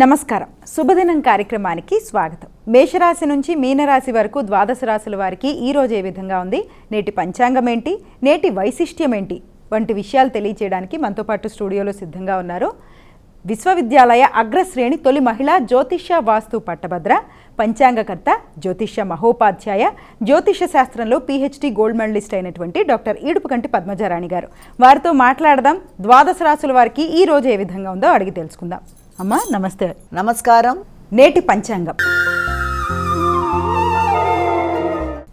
నమస్కారం. శుభదినం కార్యక్రమానికి స్వాగతం. మేషరాశి నుంచి మీనరాశి వరకు ద్వాదశ రాశుల వారికి ఈ రోజు ఏ విధంగా ఉంది, నేటి పంచాంగం ఏంటి, నేటి వైశిష్ట్యం ఏంటి వంటి విషయాలు తెలియజేయడానికి మనతో పాటు స్టూడియోలో సిద్ధంగా ఉన్నారు విశ్వవిద్యాలయ అగ్రశ్రేణి తొలి మహిళా జ్యోతిష్య వాస్తు పట్టభద్ర, పంచాంగకర్త, జ్యోతిష్య మహోపాధ్యాయ, జ్యోతిష శాస్త్రంలో PhD గోల్డ్ మెడలిస్ట్ అయినటువంటి డాక్టర్ ఈడుపుకంటి పద్మజారాణి గారు. వారితో మాట్లాడదాం. ద్వాదశ రాశుల వారికి ఈ రోజు ఏ విధంగా ఉందో అడిగి తెలుసుకుందాం. అమ్మా నమస్తే. నమస్కారం. నేటి పంచాంగం.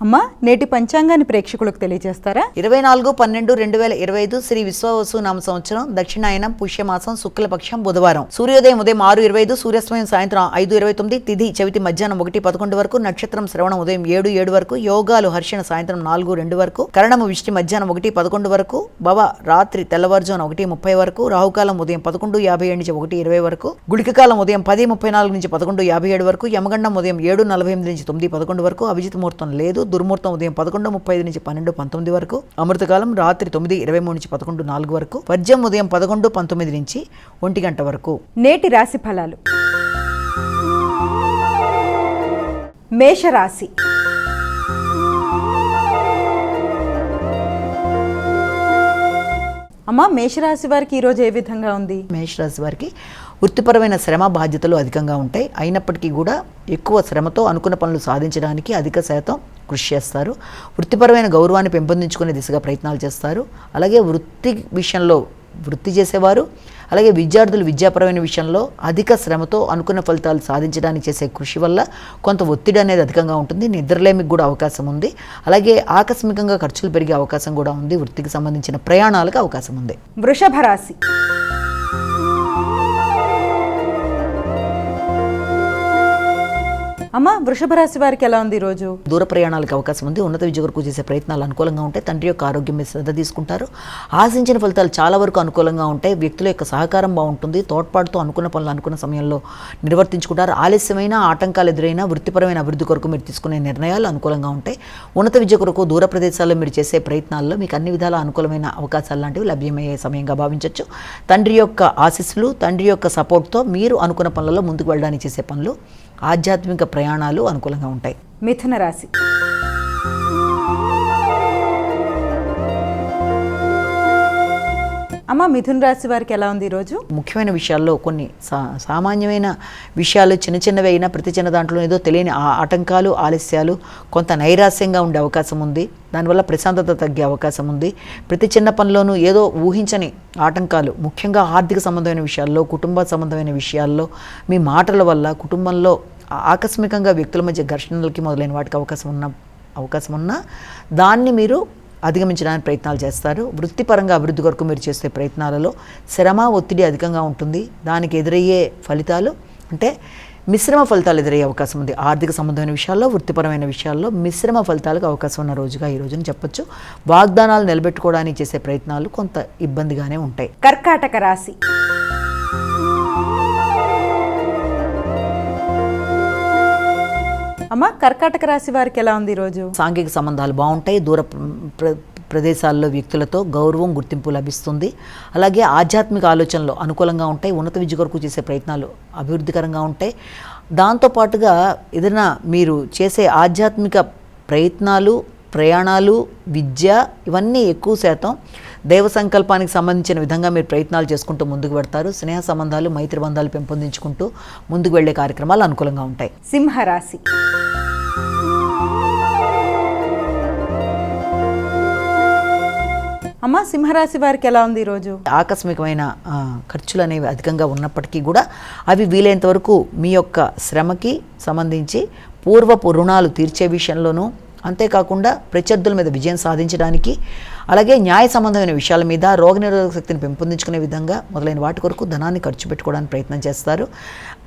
అమ్మా నేటి పంచాంగాన్ని ప్రేక్షకులకు తెలియజేస్తారా? 24/12/2025 శ్రీ విశ్వవసు నామ సంవత్సరం, దక్షిణాయనం, పుష్యమాసం, శుక్లపక్షం, బుధవారం. సూర్యోదయం ఉదయం 6:25, సూర్యాస్తమయం సాయంత్రం 5:29, తిథి చవితి మధ్యాహ్నం 1:11 వరకు, నక్షత్రం శ్రవణం ఉదయం 7:07 వరకు, యోగాలు హర్షణ సాయంత్రం 4:02 వరకు, కరణము విష్టి మధ్యాహ్నం 1:11 వరకు, భవ రాత్రి తెల్లవారుజామున 1:30 వరకు, రాహుకాలం ఉదయం 11:57 నుంచి 1:20 వరకు, గుళికకాలం ఉదయం 10:34 నుంచి 11:57 వరకు, యమగండం ఉదయం 7:48 నుంచి 9:11 వరకు, అభిజిత్ ముహూర్తం లేదు. దుర్ముహూర్తం ఉదయం 11:35 నుంచి 12:19 వరకు, అమృతకాలం రాత్రి 9:23 నుంచి 11:04 వరకు, వర్జ్యం ఉదయం 11:19 నుంచి 1 గంట వరకు. నేటి రాశి ఫలాలు. మేషరాశి. అమ్మా మేషరాశి వారికి ఈరోజు ఏ విధంగా ఉంది? మేషరాశి వారికి వృత్తిపరమైన శ్రమ బాధ్యతలు అధికంగా ఉంటాయి. అయినప్పటికీ కూడా ఎక్కువ శ్రమతో అనుకున్న పనులు సాధించడానికి అధిక శాతం కృషి చేస్తారు. వృత్తిపరమైన గౌరవాన్ని పెంపొందించుకునే దిశగా ప్రయత్నాలు చేస్తారు. అలాగే వృత్తి చేసేవారు, అలాగే విద్యార్థులు విద్యాపరమైన విషయంలో అధిక శ్రమతో అనుకున్న ఫలితాలు సాధించడానికి చేసే కృషి వల్ల కొంత ఒత్తిడి అనేది అధికంగా ఉంటుంది. నిద్రలేమికి కూడా అవకాశం ఉంది. అలాగే ఆకస్మికంగా ఖర్చులు పెరిగే అవకాశం కూడా ఉంది. వృత్తికి సంబంధించిన ప్రయాణాలకు అవకాశం ఉంది. వృషభ రాశి. అమ్మా వృషభ రాశి వారికి ఎలా ఉంది ఈరోజు? దూర ప్రయాణాలకు అవకాశం ఉంది. ఉన్నత విద్య కొరకు చేసే ప్రయత్నాలు అనుకూలంగా ఉంటాయి. తండ్రి యొక్క ఆరోగ్యం మీద శ్రద్ధ తీసుకుంటారు. ఆశించిన ఫలితాలు చాలా వరకు అనుకూలంగా ఉంటాయి. వ్యక్తుల యొక్క సహకారం బాగుంటుంది. తోడ్పాటుతో అనుకున్న పనులు అనుకున్న సమయంలో నిర్వర్తించుకుంటారు. ఆలస్యమైన ఆటంకాలు ఎదురైనా వృత్తిపరమైన అభివృద్ధి కొరకు మీరు తీసుకునే నిర్ణయాలు అనుకూలంగా ఉంటాయి. ఉన్నత విద్య కొరకు దూర ప్రదేశాల్లో మీరు చేసే ప్రయత్నాల్లో మీకు అన్ని విధాల అనుకూలమైన అవకాశాలు లాంటివి లభ్యమయ్యే సమయంగా భావించవచ్చు. తండ్రి యొక్క ఆశీస్సులు, తండ్రి యొక్క సపోర్ట్తో మీరు అనుకున్న పనులలో ముందుకు వెళ్ళడానికి చేసే పనులు, ఆధ్యాత్మిక ప్రయాణాలు అనుకూలంగా ఉంటాయి. మిథున రాశి. అమ్మ మిథున రాశి వారికి ఎలా ఉంది ఈరోజు? ముఖ్యమైన విషయాల్లో కొన్ని సామాన్యమైన విషయాలు చిన్న చిన్నవి అయినా ప్రతి చిన్న దాంట్లో ఏదో తెలియని ఆటంకాలు, ఆలస్యాలు, కొంత నైరాస్యంగా ఉండే అవకాశం ఉంది. దానివల్ల ప్రశాంతత తగ్గే అవకాశం ఉంది. ప్రతి చిన్న పనిలోనూ ఏదో ఊహించని ఆటంకాలు, ముఖ్యంగా ఆర్థిక సంబంధమైన విషయాల్లో, కుటుంబ సంబంధమైన విషయాల్లో మీ మాటల వల్ల కుటుంబంలో ఆకస్మికంగా వ్యక్తుల మధ్య ఘర్షణలకి మొదలైన వాటికి అవకాశం ఉన్నా దాన్ని మీరు అధిగమించడానికి ప్రయత్నాలు చేస్తారు. వృత్తిపరంగా అభివృద్ధి కొరకు మీరు చేసే ప్రయత్నాలలో శ్రమ, ఒత్తిడి అధికంగా ఉంటుంది. దానికి ఎదురయ్యే ఫలితాలు అంటే మిశ్రమ ఫలితాలు ఎదురయ్యే అవకాశం ఉంది. ఆర్థిక సంబంధమైన విషయాల్లో, వృత్తిపరమైన విషయాల్లో మిశ్రమ ఫలితాలకు అవకాశం ఉన్న రోజుగా ఈ రోజుని చెప్పొచ్చు. వాగ్దానాలు నిలబెట్టుకోవడానికి చేసే ప్రయత్నాలు కొంత ఇబ్బందిగానే ఉంటాయి. కర్కాటక రాశి. అమ్మ కర్కాటక రాశి వారికి ఎలా ఉంది ఈరోజు? సాంఘిక సంబంధాలు బాగుంటాయి. దూర ప్రదేశాల్లో వ్యక్తులతో గౌరవం, గుర్తింపు లభిస్తుంది. అలాగే ఆధ్యాత్మిక ఆలోచనలు అనుకూలంగా ఉంటాయి. ఉన్నత విద్య కొరకు చేసే ప్రయత్నాలు అభివృద్ధికరంగా ఉంటాయి. దాంతోపాటుగా ఏదైనా మీరు చేసే ఆధ్యాత్మిక ప్రయత్నాలు, ప్రయాణాలు, విద్య ఇవన్నీ ఎక్కువ శాతం దైవ సంకల్పానికి సంబంధించిన విధంగా మీరు ప్రయత్నాలు చేసుకుంటూ ముందుకు పెడతారు. స్నేహ సంబంధాలు, మైత్రి బంధాలు పెంపొందించుకుంటూ ముందుకు వెళ్లే కార్యక్రమాలు అనుకూలంగా ఉంటాయి. సింహరాశి. అమ్మ సింహరాశి వారికి ఎలా ఉంది ఈరోజు? ఆకస్మికమైన ఖర్చులు అనేవి అధికంగా ఉన్నప్పటికీ కూడా అవి వీలైనంత వరకు మీ యొక్క శ్రమకి సంబంధించి పూర్వపు రుణాలు తీర్చే విషయంలోనూ, అంతేకాకుండా ప్రత్యర్థుల మీద విజయం సాధించడానికి, అలాగే న్యాయ సంబంధమైన విషయాల మీద రోగనిరోధక శక్తిని పెంపొందించుకునే విధంగా మొదలైన వాటి కొరకు ధనాన్ని ఖర్చు పెట్టుకోవడానికి ప్రయత్నం చేస్తారు.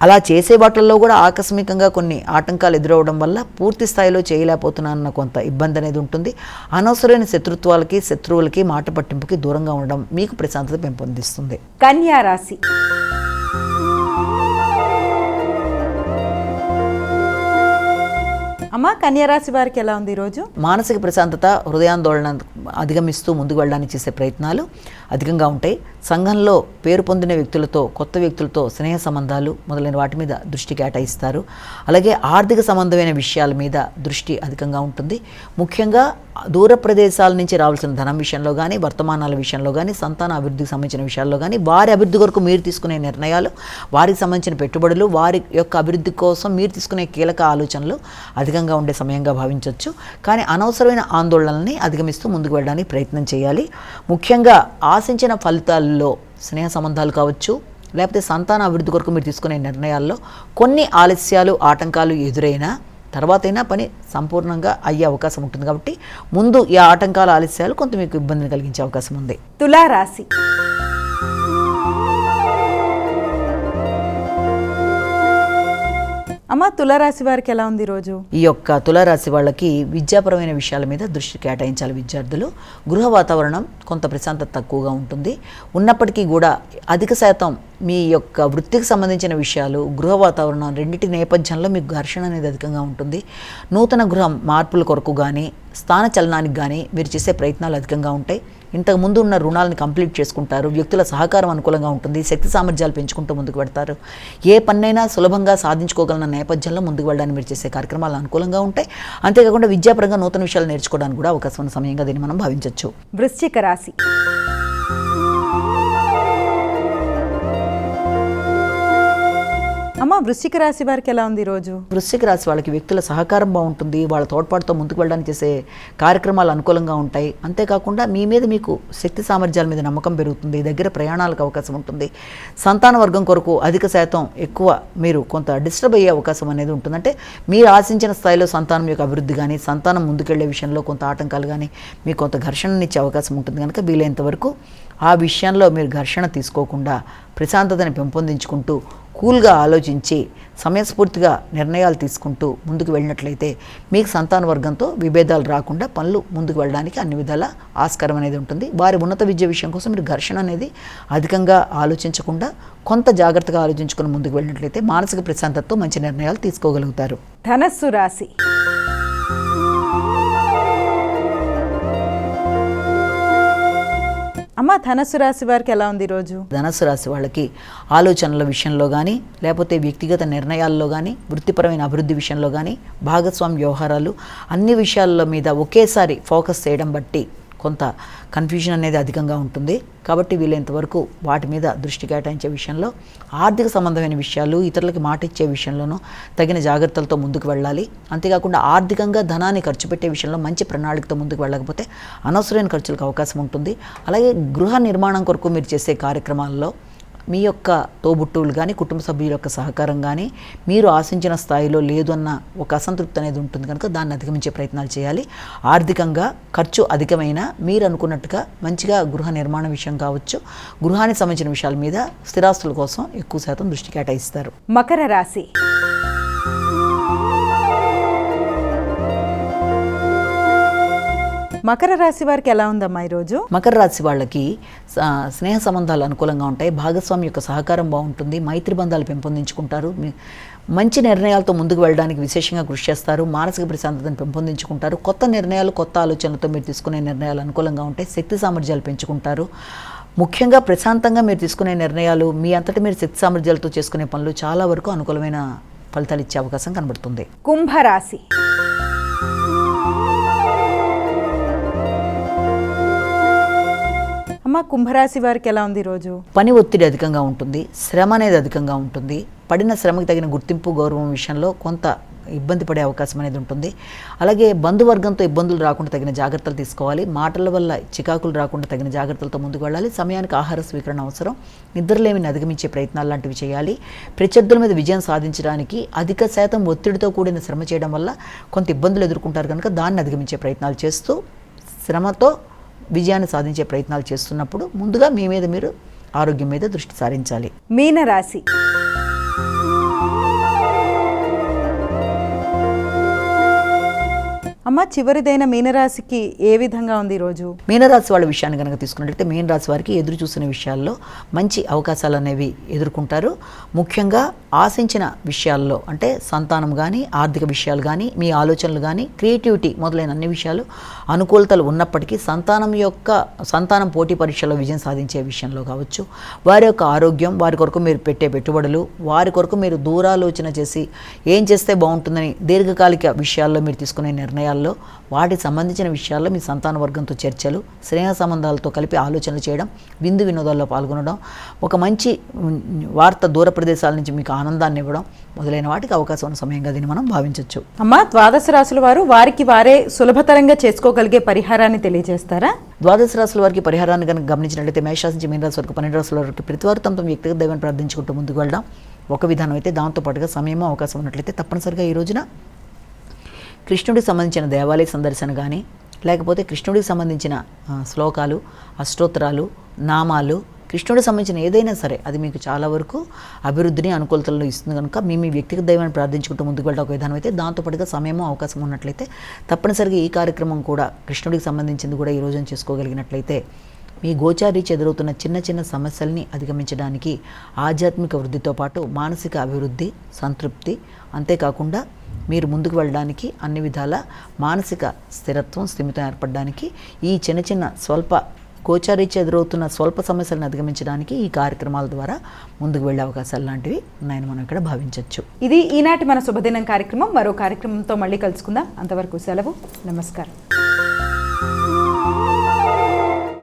అలా చేసే వాటిల్లో కూడా ఆకస్మికంగా కొన్ని ఆటంకాలు ఎదురవడం వల్ల పూర్తి స్థాయిలో చేయలేకపోతున్నానన్న కొంత ఇబ్బంది అనేది ఉంటుంది. అనవసరమైన శత్రువులకి మాట పట్టింపుకి దూరంగా ఉండడం మీకు ప్రశాంతత పెంపొందిస్తుంది. కన్యా రాశి. అమ్మ కన్యరాశి వారికి ఎలా ఉంది ఈరోజు? మానసిక ప్రశాంతత, హృదయాందోళన అధిగమిస్తూ ముందుకు వెళ్ళడానికి చేసే ప్రయత్నాలు అధికంగా ఉంటాయి. సంఘంలో పేరు పొందిన వ్యక్తులతో, కొత్త వ్యక్తులతో స్నేహ సంబంధాలు మొదలైన వాటి మీద దృష్టి కేటాయిస్తారు. అలాగే ఆర్థిక సంబంధమైన విషయాల మీద దృష్టి అధికంగా ఉంటుంది. ముఖ్యంగా దూర ప్రదేశాల నుంచి రావాల్సిన ధనం విషయంలో కానీ, వర్తమానాల విషయంలో కానీ, సంతాన అభివృద్ధికి సంబంధించిన విషయాల్లో కానీ, వారి అభివృద్ధి కొరకు మీరు తీసుకునే నిర్ణయాలు, వారికి సంబంధించిన పెట్టుబడులు, వారి యొక్క అభివృద్ధి కోసం మీరు తీసుకునే కీలక ఆలోచనలు అధికంగా ఉండే సమయంగా భావించవచ్చు. కానీ అనవసరమైన ఆందోళనల్ని అధిగమిస్తూ ముందుకు వెళ్ళడానికి ప్రయత్నం చేయాలి. ముఖ్యంగా ఆశించిన ఫలితాల్లో స్నేహ సంబంధాలు కావచ్చు, లేకపోతే సంతాన అభివృద్ధి కొరకు మీరు తీసుకునే నిర్ణయాల్లో కొన్ని ఆలస్యాలు, ఆటంకాలు ఎదురైనా తర్వాతైనా పని సంపూర్ణంగా అయ్యే అవకాశం ఉంటుంది. కాబట్టి ముందు ఈ ఆటంకాల, ఆలస్యాలు కొంత మీకు ఇబ్బందిని కలిగించే అవకాశం ఉంది. తులారాశి. అమ్మ తులారాశి వారికి ఎలా ఉంది ఈరోజు? ఈ యొక్క తులారాశి వాళ్ళకి విద్యాపరమైన విషయాల మీద దృష్టి కేటాయించాలి విద్యార్థులు. గృహ వాతావరణం కొంత ప్రశాంతత తక్కువగా ఉంటుంది. ఉన్నప్పటికీ కూడా అధిక శాతం మీ యొక్క వృత్తికి సంబంధించిన విషయాలు, గృహ వాతావరణం రెండింటి నేపథ్యంలో మీకు ఘర్షణ అనేది అధికంగా ఉంటుంది. నూతన గృహ మార్పుల కొరకు కానీ, స్థాన చలనానికి కానీ మీరు చేసే ప్రయత్నాలు అధికంగా ఉంటాయి. ఇంతకు ముందు ఉన్న రుణాలను కంప్లీట్ చేసుకుంటారు. వ్యక్తుల సహకారం అనుకూలంగా ఉంటుంది. శక్తి సామర్థ్యాలు పెంచుకుంటూ ముందుకు పెడతారు. ఏ పన్నైనా సులభంగా సాధించుకోగలన నేపథ్యంలో ముందుకు వెళ్ళడానికి మీరు చేసే కార్యక్రమాలు అనుకూలంగా ఉంటాయి. అంతేకాకుండా విద్యాపరంగా నూతన విషయాలు నేర్చుకోవడానికి కూడా అవకాశం ఉన్న సమయంగా దీన్ని మనం భావించవచ్చు. వృశ్చిక రాశి. అమ్మ వృశ్చిక రాశి వారికి ఎలా ఉంది ఈరోజు? వృశ్చిక రాశి వాళ్ళకి వ్యక్తుల సహకారం బాగుంటుంది. వాళ్ళ తోడ్పాటుతో ముందుకు వెళ్ళడానికి చేసే కార్యక్రమాలు అనుకూలంగా ఉంటాయి. అంతేకాకుండా మీ మీద మీకు శక్తి సామర్థ్యాల మీద నమ్మకం పెరుగుతుంది. దగ్గర ప్రయాణాలకు అవకాశం ఉంటుంది. సంతాన వర్గం కొరకు అధిక శాతం ఎక్కువ మీరు కొంత డిస్టర్బ్ అయ్యే అవకాశం అనేది ఉంటుంది. అంటే మీరు ఆశించిన స్థాయిలో సంతానం యొక్క అభివృద్ధి కానీ, సంతానం ముందుకెళ్లే విషయంలో కొంత ఆటంకాలు కానీ, మీకు కొంత ఘర్షణనిచ్చే అవకాశం ఉంటుంది. కనుక వీలైనంత వరకు ఆ విషయంలో మీరు ఘర్షణ తీసుకోకుండా ప్రశాంతతని పెంపొందించుకుంటూ కూల్గా ఆలోచించి సమయస్ఫూర్తిగా నిర్ణయాలు తీసుకుంటూ ముందుకు వెళ్ళినట్లయితే మీకు సంతాన వర్గంతో విభేదాలు రాకుండా పనులు ముందుకు వెళ్ళడానికి అన్ని విధాల ఆస్కారం అనేది ఉంటుంది. వారి ఉన్నత విద్య విషయం కోసం మీరు ఘర్షణ అనేది అధికంగా ఆలోచించకుండా కొంత జాగ్రత్తగా ఆలోచించుకుని ముందుకు వెళ్ళినట్లయితే మానసిక ప్రశాంతతతో మంచి నిర్ణయాలు తీసుకోగలుగుతారు. ధనస్సు రాశి. అమ్మ ధనస్సు రాశి వారికి ఎలా ఉంది ఈరోజు? ధనస్సు రాశి వాళ్ళకి ఆలోచనల విషయంలో కానీ, లేకపోతే వ్యక్తిగత నిర్ణయాల్లో కానీ, వృత్తిపరమైన అభివృద్ధి విషయంలో కానీ, భాగస్వామ్య వ్యవహారాలు అన్ని విషయాల మీద ఒకేసారి ఫోకస్ చేయడం బట్టి కొంత కన్ఫ్యూజన్ అనేది అధికంగా ఉంటుంది. కాబట్టి వీలైనంత వరకు వాటి మీద దృష్టి కేటాయించే విషయంలో, ఆర్థిక సంబంధమైన విషయాలు, ఇతరులకి మాట ఇచ్చే విషయంలోనూ తగిన జాగ్రత్తలతో ముందుకు వెళ్ళాలి. అంతేకాకుండా ఆర్థికంగా ధనాన్ని ఖర్చు పెట్టే విషయంలో మంచి ప్రణాళికతో ముందుకు వెళ్ళకపోతే అనవసరమైన ఖర్చులకు అవకాశం ఉంటుంది. అలాగే గృహ నిర్మాణం కొరకు మీరు చేసే కార్యక్రమాల్లో మీ యొక్క తోబుట్టువులు కానీ, కుటుంబ సభ్యుల యొక్క సహకారం కానీ మీరు ఆశించిన స్థాయిలో లేదు అన్న ఒక అసంతృప్తి అనేది ఉంటుంది. కనుక దాన్ని అధిగమించే ప్రయత్నాలు చేయాలి. ఆర్థికంగా ఖర్చు అధికమైన మీరు అనుకున్నట్టుగా మంచిగా గృహ నిర్మాణ విషయం కావచ్చు, గృహానికి సంబంధించిన విషయాల మీద స్థిరాస్తుల కోసం ఎక్కువ శాతం దృష్టి కేటాయిస్తారు. మకర రాశి. మకర రాశి వారికి ఎలా ఉందమ్మా ఈరోజు? మకర రాశి వాళ్ళకి స్నేహ సంబంధాలు అనుకూలంగా ఉంటాయి. భాగస్వామి యొక్క సహకారం బాగుంటుంది. మైత్రి బంధాలు పెంపొందించుకుంటారు. మంచి నిర్ణయాలతో ముందుకు వెళ్ళడానికి విశేషంగా కృషి చేస్తారు. మానసిక ప్రశాంతతను పెంపొందించుకుంటారు. కొత్త నిర్ణయాలు, కొత్త ఆలోచనలతో మీరు తీసుకునే నిర్ణయాలు అనుకూలంగా ఉంటాయి. శక్తి సామర్థ్యాలు పెంచుకుంటారు. ముఖ్యంగా ప్రశాంతంగా మీరు తీసుకునే నిర్ణయాలు, మీ అంతటి మీరు శక్తి సామర్థ్యాలతో చేసుకునే పనులు చాలా వరకు అనుకూలమైన ఫలితాలు ఇచ్చే అవకాశం కనబడుతుంది. కుంభరాశి. అమ్మ కుంభరాశి వారికి ఎలా ఉంది ఈరోజు? పని ఒత్తిడి అధికంగా ఉంటుంది. శ్రమ అనేది అధికంగా ఉంటుంది. పడిన శ్రమకి తగిన గుర్తింపు, గౌరవం విషయంలో కొంత ఇబ్బంది పడే అవకాశం అనేది ఉంటుంది. అలాగే బంధువర్గంతో ఇబ్బందులు రాకుండా తగిన జాగ్రత్తలు తీసుకోవాలి. మాటల వల్ల చికాకులు రాకుండా తగిన జాగ్రత్తలతో ముందుకు వెళ్ళాలి. సమయానికి ఆహార స్వీకరణ అవసరం. నిద్రలేమిని అధిగమించే ప్రయత్నాలు లాంటివి చేయాలి. ప్రత్యర్థుల మీద విజయం సాధించడానికి అధిక శాతం ఒత్తిడితో కూడిన శ్రమ చేయడం వల్ల కొంత ఇబ్బందులు ఎదుర్కొంటారు. కనుక దాన్ని అధిగమించే ప్రయత్నాలు చేస్తూ శ్రమతో విజయాన్ని సాధించే ప్రయత్నాలు చేస్తున్నప్పుడు ముందుగా మీ మీద మీరు ఆరోగ్యం మీద దృష్టి సారించాలి. మీనరాశి. అమ్మ, చివరిదైన మీనరాశికి ఏ విధంగా ఉంది ఈరోజు? మీనరాశి వాళ్ళ విషయాన్ని కనుక తీసుకున్నట్లయితే మీనరాశి వారికి ఎదురు చూసిన విషయాల్లో మంచి అవకాశాలు అనేవి ఎదుర్కొంటారు. ముఖ్యంగా ఆశించిన విషయాల్లో అంటే సంతానం కానీ, ఆర్థిక విషయాలు కానీ, మీ ఆలోచనలు కానీ, క్రియేటివిటీ మొదలైన అన్ని విషయాలు అనుకూలతలు ఉన్నప్పటికీ సంతానం పోటీ పరీక్షల్లో విజయం సాధించే విషయంలో కావచ్చు, వారి యొక్క ఆరోగ్యం, వారి కొరకు మీరు పెట్టే పెట్టుబడులు, వారి కొరకు మీరు దూరాలోచన చేసి ఏం చేస్తే బాగుంటుందని దీర్ఘకాలిక విషయాల్లో మీరు తీసుకునే నిర్ణయాల్లో, వాటికి సంబంధించిన విషయాల్లో మీ సంతాన వర్గంతో చర్చలు, స్నేహ సంబంధాలతో కలిపి ఆలోచనలు చేయడం, విందు వినోదాల్లో పాల్గొనడం, ఒక మంచి వార్త దూర ప్రదేశాల నుంచి మీకు ఆనందాన్ని ఇవ్వడం మొదలైన వాటికి అవకాశం ఉన్న సమయంగా దీన్ని మనం భావించవచ్చు. అమ్మ, ద్వాదశ రాశుల వారు వారికి వారే సులభతరంగా చేసుకోగలిగే పరిహారాన్ని తెలియజేస్తారా? ద్వాదశ రాశుల వారికి పరిహారాన్ని కనుక గమనించినట్లయితే మేషరాశి నుంచి మీనరాశి వరకు 12 రాశుల వరకు ప్రతివారు తమ వ్యక్తిగత దైవాన్ని ప్రార్థించుకుంటూ ముందుకు వెళ్ళడం ఒక విధానం అయితే, దాంతోపాటుగా సమయము అవకాశం ఉన్నట్లయితే తప్పనిసరిగా ఈ రోజున కృష్ణుడికి సంబంధించిన దేవాలయ సందర్శన కానీ, లేకపోతే కృష్ణుడికి సంబంధించిన శ్లోకాలు, అష్టోత్తరాలు, నామాలు, కృష్ణుడికి సంబంధించిన ఏదైనా సరే అది మీకు చాలా వరకు అభివృద్ధిని, అనుకూలతలను ఇస్తుంది కనుక మీ వ్యక్తిగత దైవాన్ని ప్రార్థించుకుంటూ ముందుకు వెళ్ళడం ఒక విధానం అయితే, దాంతోపాటుగా సమయము అవకాశం ఉన్నట్లయితే తప్పనిసరిగా ఈ కార్యక్రమం కూడా కృష్ణుడికి సంబంధించింది కూడా ఈ రోజున చేసుకోగలిగినట్లయితే మీ గోచారీచి ఎదురవుతున్న చిన్న చిన్న సమస్యల్ని అధిగమించడానికి ఆధ్యాత్మిక వృద్ధితో పాటు మానసిక అభివృద్ధి, సంతృప్తి, అంతేకాకుండా మీరు ముందుకు వెళ్ళడానికి అన్ని విధాల మానసిక స్థిరత్వం, స్థిమితం ఏర్పడడానికి ఈ చిన్న చిన్న గోచారీచి ఎదురవుతున్న స్వల్ప సమస్యలను అధిగమించడానికి ఈ కార్యక్రమాల ద్వారా ముందుకు వెళ్ళే అవకాశాలు లాంటివి ఉన్నాయని మనం ఇక్కడ భావించవచ్చు. ఇది ఈనాటి మన శుభదినం కార్యక్రమం. మరో కార్యక్రమంతో మళ్ళీ కలుసుకుందాం. అంతవరకు సెలవు. నమస్కారం.